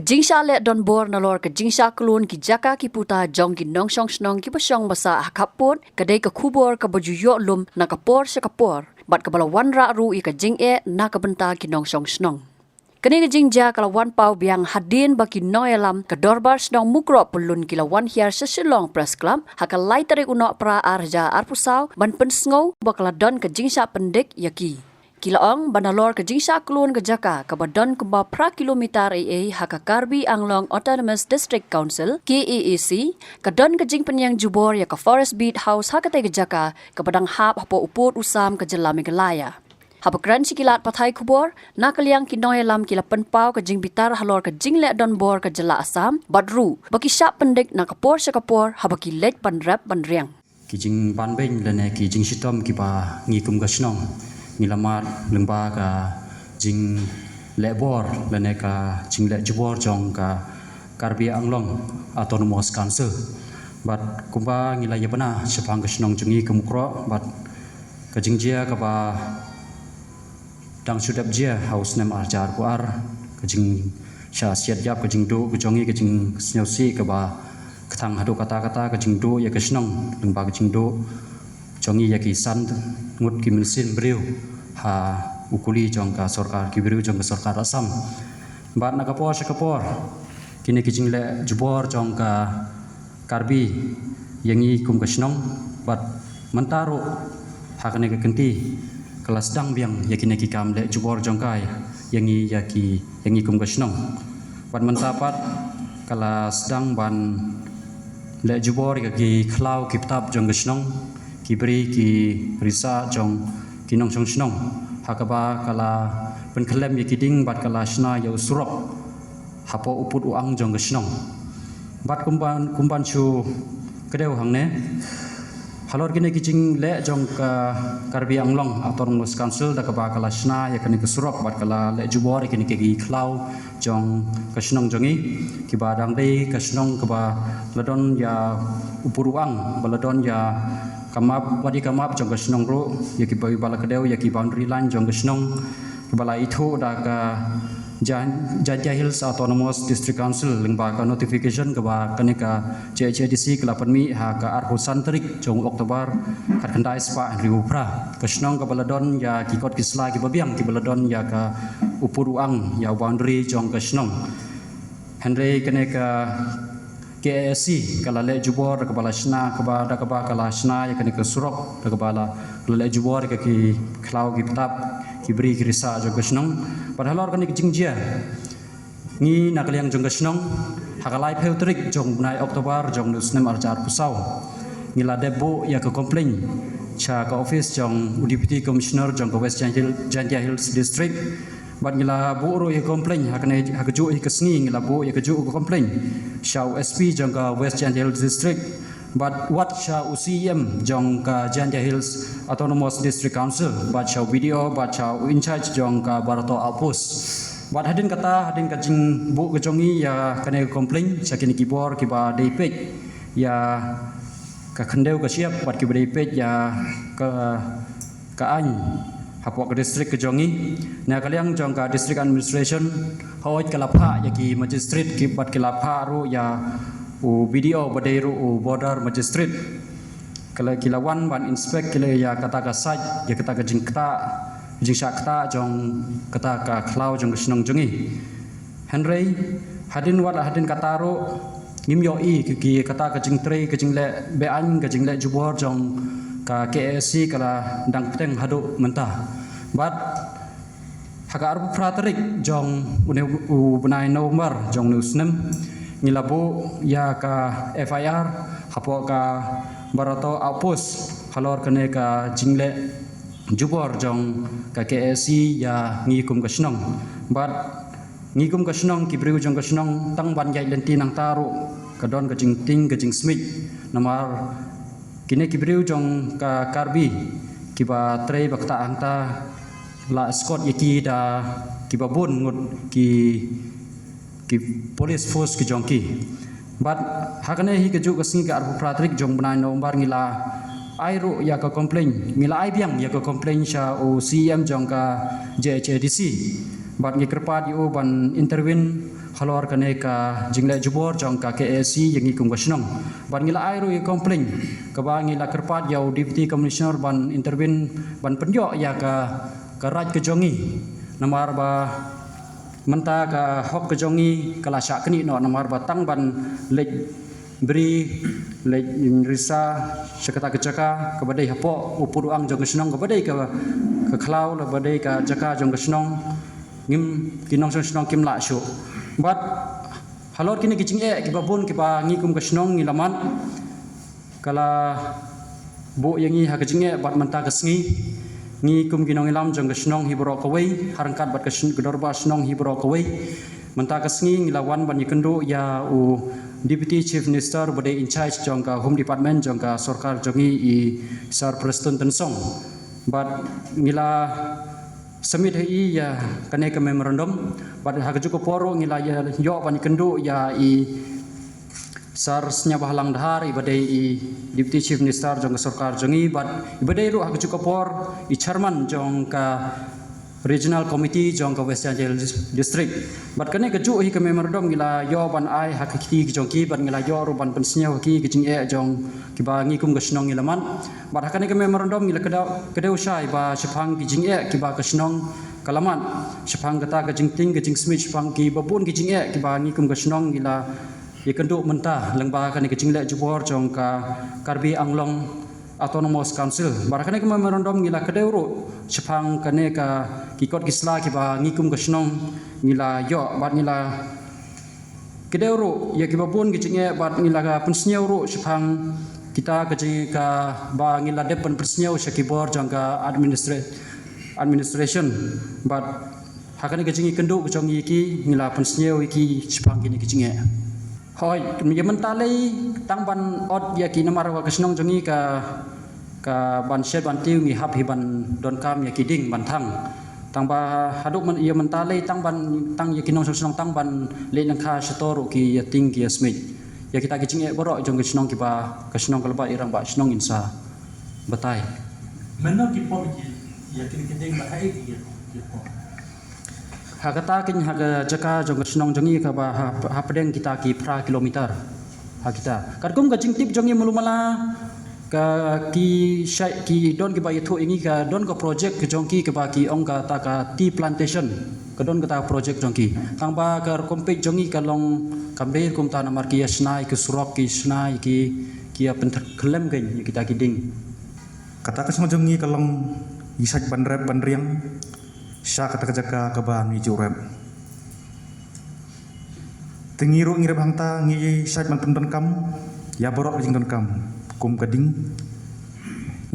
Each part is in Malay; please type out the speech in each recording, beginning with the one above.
Kejingsha le don bor na lor kejingsha kulun ki jaka ki puta jong ki nong shong snong ki pasong basa akapot kadai ka kubor ka baju yo lum na kapor sa kapor bat ka bala wan ra ru i ka jing e na ka benta ki nong shong snong kani ka jing ja kala wan pau biang hadin ba ki noyalam ka dorbar snong mukro pulun ki la wan hiar sa silong press club haka lai tarik uno pra arja arpusau ban pen sngo ba kala don ka jingsha pendek yaki Kilaong banalor ke jingsha kulun ke jaka ke badan kumba pra kilometer haka Karbi Anglong Autonomous District Council KAAC ke don ke jing penyang jubor ya ke Forest Beat House haka te ke jaka ke badang hap hapo uput usam ke jelami gelaya. Hapa kran sikilat pathai kubor na kaliang kinoy lam kila penpau ke jing bitar halor ke jing le don bor ke jela asam badru baki syap pendek na kapor sa kapor haba ki lek panrap panriang. Ki jing panbeng lene ki jing sitom ki pa ngikum ka snong ngilamat lengba ka jing lebor lene ka jing le jubor jong ka Karbi Anglong Autonomous Council bat kumba ngilaya bana sepang ka snong jungi kemukro bat ka jing jia ka ba dang sudap jia haus nem arjar kuar ka jing sya siat jap ka jing du ka jongi ka jing snyosi ka ba katang hadu kata-kata ka jing du ya ka snong lengba ka jing du jongi ya ki san ngut ki milsin beriu ha ukuli jong ka sarkar ki beriu jong ka sarkar asam bat na kapor sa kapor kini ki jing le jubor jong ka Karbi yangi kum ka snong bat mentaro ha kene ka kenti kelas dang biang ya kini ki kam le jubor jong kai yangi kum ka snong bat mentapat kelas dang ban le jubor ki khlau ki tap jong ka snong kibri ki risa jong kinong song snong hakaba kala penkelem ye kiding bat kala sna ya usurok hapo uput uang jong snong bat kumban chu kedeu hangne halor gine kijing le jong ka Karbi Anglong Autonomous Council da kaba kala sna ya kani kusurok bat kala le jubor kini ki klau jong ka snong jongi ki badang dei ka snong kaba ladon ya upur uang baladon ya kamap wadi kamap jong kesnong ro yaki bawi bala kedeu yaki boundary line jong kesnong bala itu da ka Janja Hills Autonomous District Council lengba ka notification ke ba kaneka JJDC kelapan mi ha ka arhu santrik jong Oktober kat kendai spa riu pra kesnong ke baladon ya ki kot kisla ki babiang ki baladon ya ka upur uang ya boundary jong kesnong Henry kaneka KAC kala le jubor ke bala sna ke ba da ke ba kala sna ya kene ke surok da ke bala le jubor ke ki klau ki tap ki beri ki risa jo kesnong padahal kene ke jingjia ni nak liang jong kesnong hakalai peutrik jong nai Oktober jong nusnem arjar pusau ngila debo ya ke komplain cha ke office jong Deputy Commissioner jong ke West Janja Hills District bat ngila bu ro ye komplain hakane hakaju ke sngi ngila bu ye kaju ke komplain shau SP jong ka West Janja Hills District but what shau UCM jong ka Janja Hills Autonomous District Council but shau video but shau in charge jong ka Barato Outpost bat hadin ka jing bu ke jongi ya kane komplain sakini kibor kiba depek ya ka khendeu ka siap bat kiba depek ya ka an hapok distrik ke jongi na kaliang jong ka district administration hoit kalapha yaki magistrate ki bat kalapha ru ya u video badai ru u border magistrate kala kilawan ban inspect kila ya kata ka saj ya kata ka jingkta jingsakta jong kata ka klau jong snong jongi Henry hadin kata ru ngimyo i ki kata ka jingtre ka jingle bean ka jingle jubor jong ka KAC kala dang teng hadu mentah bat haka arbu praterik jong u benai November jong nusnem ngilabu ya ka FIR hapo ka Barato Outpost halor kene ka jingle jubor jong ka KAC ya ngikum ka snong bat ngikum ka snong kibriu jong ka snong tang ban jai lenti nang taru ka don ka jingting ka jing smith namar kini kibriu jong ka Karbi kiba trei bakta angta la Scott yaki da kiba bun ngut ki police force ki jongki but hakane hi ke ju ka singi ka arbu pratrik jong bana nombar ngila airu ya ka complain ngila ai biang ya ka complain sha o CM jong ka JHDC bat ngi kerpat yu ban intervene halor kane ka jingle jubor jong ka KAC yang ikum ka snong ban ngila airu i komplain ka ba ngila kerpat yau deputy commissioner ban intervene ban penjo ya ka raj ke jongi namar ba menta ka hok ke jongi kala syak keni no namar ba tang ban lej beri lej risa sekata kecaka ka badai hapo upuruang jong ka snong ka badai ka klau la badai ka jaka jong ka snong ngim kinong snong kim la shu but halor kini kicing kiba bun kiba ngikum kasnong ngilaman kala bu yangi ha kicing bat manta kasngi ngikum ginong ilam jong kasnong hibro kawai harangkat bat kasn gedor ba snong hibro kawai manta kasngi ngilawan ban yikendo ya u deputy chief minister bade in charge jong ka home department jong ka sarkar jongi i sar preston tensong but ngila Semit hei ya kane ke memorandum pada hak cukup poro ngila ya yo pani kendu ya i sar snya bahalang dahar ibadai i deputy chief minister jong sarkar jongi bat ibadai ru hak cukup por i chairman jong ka regional committee jong ka West Angeles district bat kane ke ju hi ke memorandum ngila yo ban ai hak ki jong ki bat ngila yo ru ban pensnya ki jing jong ki ba ngikum gasnong ngilaman bat hakane ke memorandum ngila kedau usai ba sepang ki jing ki ba gasnong kalaman sepang kata ke jing ting ke jing smith sepang ki babun ki jing ki ba ngikum gasnong ngila ye kenduk mentah lengba kane ke jing le jubor jong ka Karbi Anglong Autonomous Council barakane ke memorandum ngila kedau sepang kane ka kikot kisla ki ba ngikum gasnong ngila yo bat ngila kedau ya ki babun ki jing bat ngila ka pensnyau ru sepang kita kerja ka ba ngila depan persnyau syakibor jangka administration but hakane kerja kenduk jong iki ngila persnyau iki sepang kini kecing hoi ya mentalai tangban od ya ki namar wa kesnong jongi ka ban shed ban tiu ngi hap hiban don kam ya kiding ban thang tangba haduk man ya mentalai tangban tang ya kinong senong tangban le nang kha storu ki ya ting ki ya smith ya kita kicing borok jong kesnong ki ba kesnong kalba irang ba senong insa batai menok ki po ya kini batai ki po hakata kin haga jaka jong senong jongi ka ba ha pedeng kita ki pra kilometer ha kita kadkum ka jingtip jongi mulumala ka ki syai ki don ki ba yetho ingi ka don ka project ke jongki ke ba ki ong ka ta ka tea plantation ka don ka ta project jongki tang ba ka kompet jongi ka long kamber kum ta namar ki snai ki surok ki snai ki pen klem gen kita kiding kata ka jongi ka long isak banrep banriang sya kata jaka ka ba ngi jurep tengiru ngirep hangta ngi syait man pendon kam ya borok jing don kam kum kading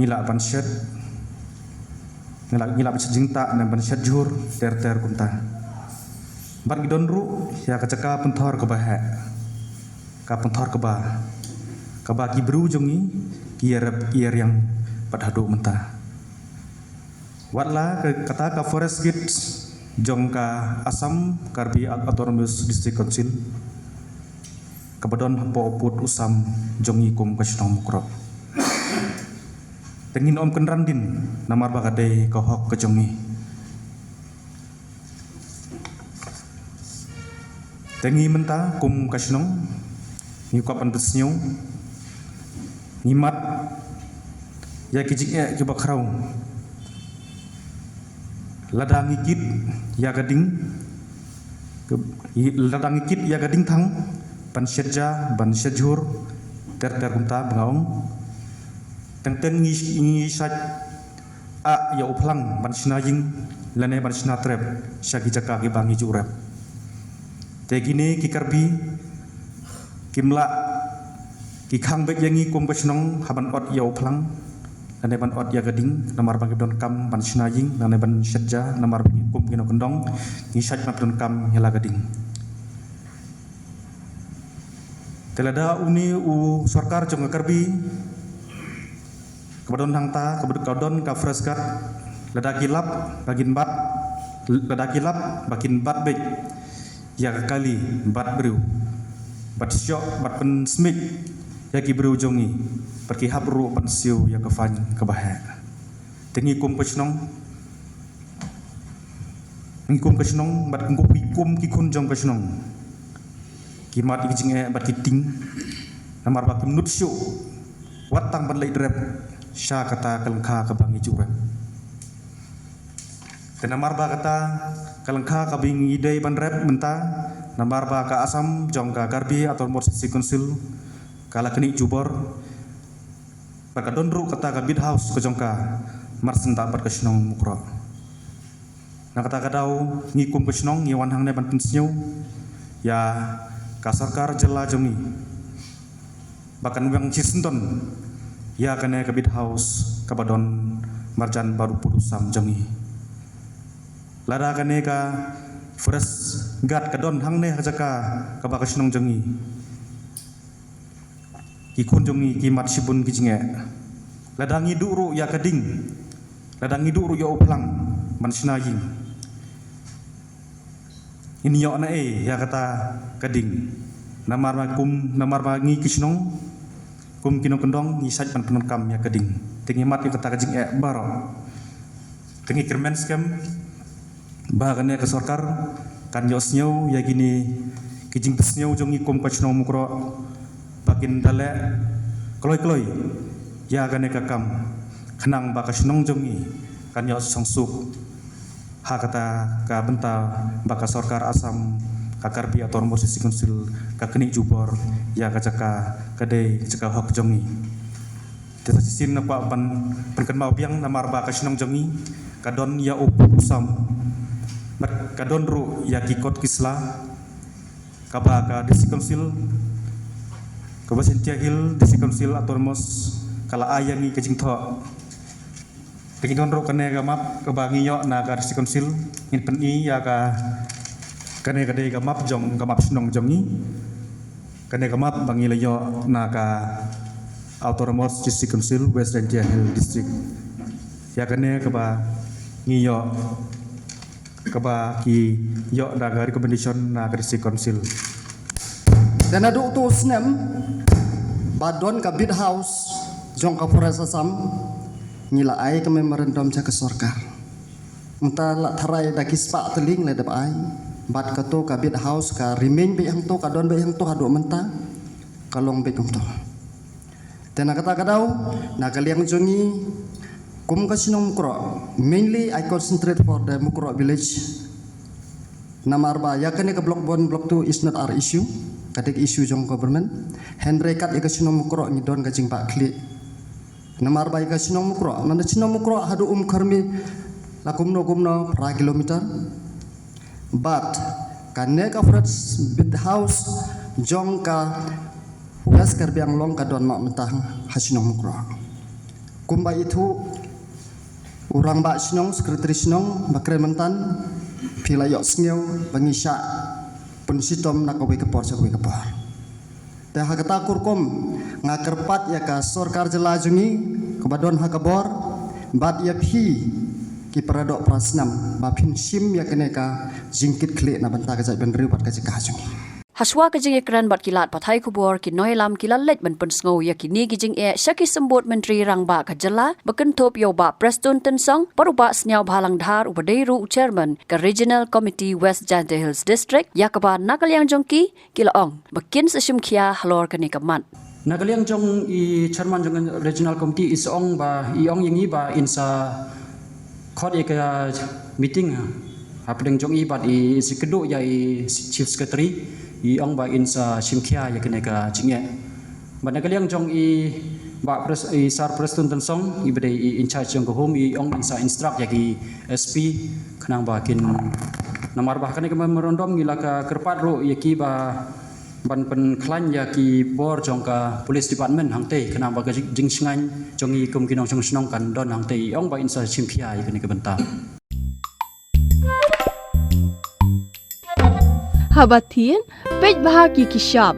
ngila ban shed ngila ban jingta na ban shed jur ter kumta bar gidon ru ya kacaka penthor ka bahe ka penthor ka ba ki bru jongi kierep kier yang padhadu mentah watla kata ka forest gate jong ka Assam Karbi Autonomous District Council kabadon po put usam jongi kum kasnong mukro tengin om kenran din namar bagade ka hok ka jongi tengi menta kum kasnong ni kapan besnyo nimat ya kijik ki bakrau ladang ikit ya gading ladang ikit ya gading thang ban syedja ban syedjur ter kumta bangaung teng ngi sat a ya uplang ban sinajing lane ban sinatrep syagi jaka ki bangi jurep te gini ki karbi kimla ki khang bek yangi kum kasnong haban ot ya uplang lane ban ot ya gading namar bang don kam ban sinajing lane ban syedja namar bang kum kino kendong ngi sat ma don kam yala gading telada uni u sarkar jong karbi kabadon hangta kabadon ka freskat lada kilap bagin bat bek ya kali bat bru bat syok bat pen smik ya ki bru jongi perki habru pan siu ya ka fan ka bahe tengi kum kasnong ngikum kasnong bat kum ki kun jong kasnong kimat jing bat kiting namar ba kim nut syu wat tang ban lei drep sha kata kalengkha ka bangi jurep tenamar ba kata kalengkha ka bingi dei ban rep menta namar ba ka asam jong ka garbi atau morsi konsil kala keni jubor baka donru kata ka bid house ko jong ka marsen ta bat ka snong mukro na kata ka dau ngikum ka snong ngi wan hang ne ban pensnyu ya ka sarkar jela jongi bahkan yang cisendon ya kene ke bid house kabadon marjan baru pudusam jongi lada kene ka fresh gat kadon hangne hajaka kabakasnong jongi ikun jongi kimat sibun kijinge ladang iduru ya kading ladang iduru ya oplang mansinayi ini yo na ya kata kading namar ngi kisnong kum kino kendong ngisaj pan penengkam ya kading tingi mat ya kata kajing baro tingi kermen skem bahkan ya ke sorkar kan yosnyo ya gini kijing besnyo jongi kum kacnong mukro bakin dale kloy ya kan ya kakam kenang bakasnong jongi kan yos songsuk ha kata ka benta baka sorkar asam kakarbi atau morsi konsil ka keni jubor ya kacaka kadai caka hok jongi desa sisin na pa ban penken mau biang namar ba kasnong jongi kadon ya upu usam mat kadon ru ya kikot kisla kaba ka desi konsil kaba sentia hil desi konsil atau mos kala ayangi kejing tho Pengidon ro kene ga map ke bangi yo na ga desi konsil in peni ya ka kene ga dei ga map jong ga map snong jongi kene ga map bangi le yo na ka autoramos desi konsil West Rangia Hill District ya kene ke ba ngi yo ke ba ki yo na ga recommendation na ga desi konsil dan adu tu snem badon ka bid house jong ka forest asam nila ai ke memorandum ca ke sorkar unta la tharai da kispa teling le da ai bat ka to ka bid house ka remain be yang to ka don be yang to hado menta kalong be kum to tena kata kadau na kaliang jongi kum ka sinong mukro mainly I concentrate for the mukro village namar ba ya kene ke block 1 block 2 is not our issue kadek issue jong government henry kat ya ka sinong mukro ni don ka jing pak kli namar baik ka sinong mukro nanda sinong mukro hadu kharmi la kumno pra kilometer but kane ka frats bid house jong ka west karbiang long ka don mak mentang hasinong mukro kumba itu urang ba sinong sekretari sinong bakre mentan pila yok sngew bangisya pensitom nak kowe kepor sa kowe kepor teh kata kurkom ngakerpat ya ka sorkar jelajungi kebadon hakabor bat ya phi ki paradok prasnam bapin sim ya keneka jingkit klik na banta ka jai ben riu bat ka jika jungi Haswa ka jing ekran bat kilat pathai kubor ki noilam kilalet ban pensngau ya kini ki jing shaki sembot menteri rangba ka jala bakentop yo ba Preston Tensong paruba snyau bhalang dhar ubadeiru chairman ka regional committee West Jante Hills district ya ka ba nakalyang jongki kilaong bakin seshim khia halor ka ni kaman Nagaliang jong i chairman jong regional committee is ong ba i ong yangi ba insa khot e ka meeting hapdeng jong i bat i sikedo ya i chief secretary i ong ba insa simkhia ya kene ka jingye ba nagaliang jong i ba i sar Preston Tensong i bade i in charge jong ko home i ong insa instruct ya ki SP khnang ba kin namar ba kane ka memorandum ngila ka kerpat ro ya ki ba ban pen klan ya ki bor jong ka police department hangte khnang ba ka jing singan jong i kum kinong jong snong kan don hangte i ong ba insa simkhia ya kene ka benta Habatin, pej bahagi ki shop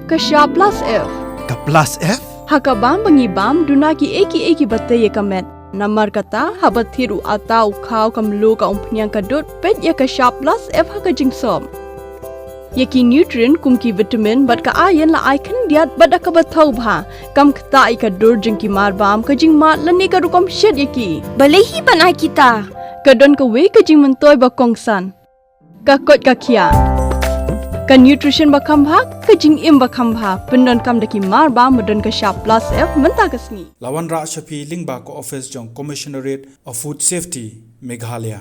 plus F. Ka plus F? Hakabam bangibam dunaki eki batay kamet. Namar kata habathiru atau kau kamlu ka umpnyang kadut pej ya ka shop plus F haka jingsom. Yaki nutrient kumki vitamin bat ka ayan la icon diat bat ka bathau bha. Kam kata ka dur jingki marbam ka jing mat lani ka rukom shed yaki. Balehi banai kita. Kadon ka we ka jing mentoy ba kongsan. Ka kot ka kia. ka nutrition bakam bha ka jing im bakam bha pendon kam daki mar ba modon ka sharp plus f menta kasni Lawan Ra Shafi Lingba ko office jong Commissionerate of Food Safety Meghalaya